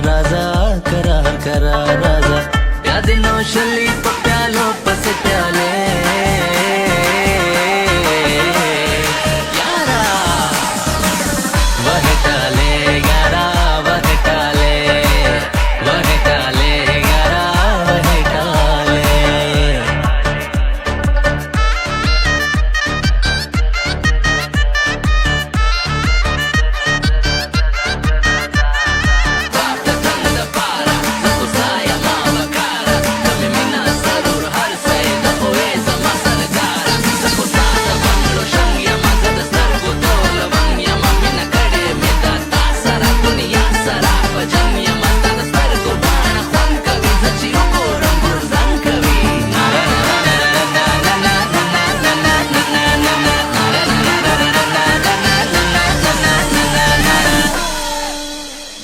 राजा करार करा राजा या दिनों शली प्यालो पस प्याले यारा वह टाले यारा वह टाले वह टाले यारा वह टाले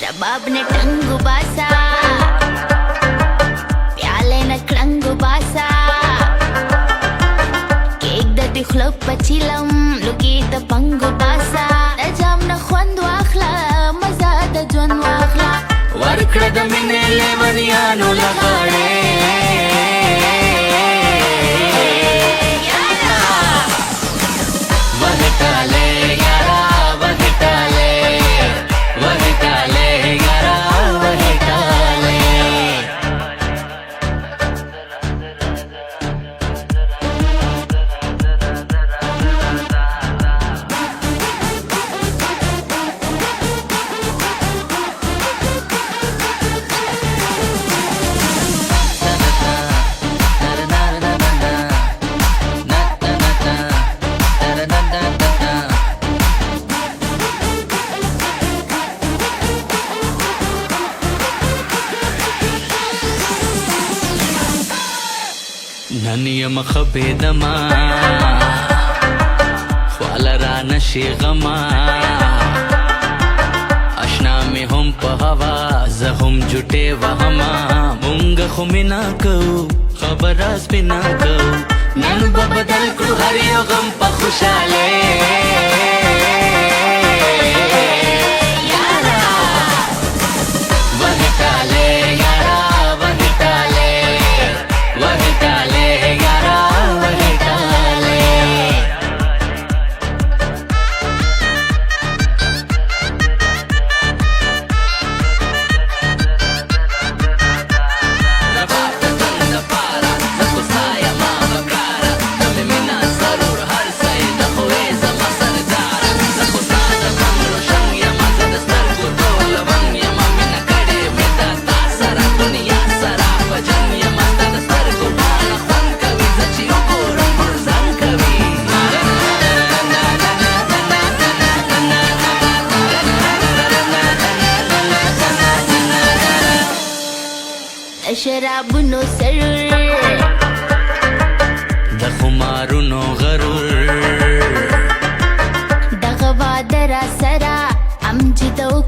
रबाब ने टंगू बासा प्याले न क्लंगू बासा केक द दिखलो पचिलम लुकी द पंगू बासा नजाम न ख्वंद वाखला मजा द जवन वाखला वर्कड़ द मिने लेवनियानो लगाड़े वह टाले यारा वह टाले वह टाले यारा वह टाले ننيم خبيدما خوالرا نشي غما اشنامي هم په هوا زهم جټه وهما مونږ خو مینا کو خبر اس بنا کو نن بدل کړو هر یو غم په خوشاله یارا وه ټاله یارا وه ټاله وه ټاله یارا وه ټاله शराबनो सरूर د خمارونو غرور دغوا درا سرا امجدو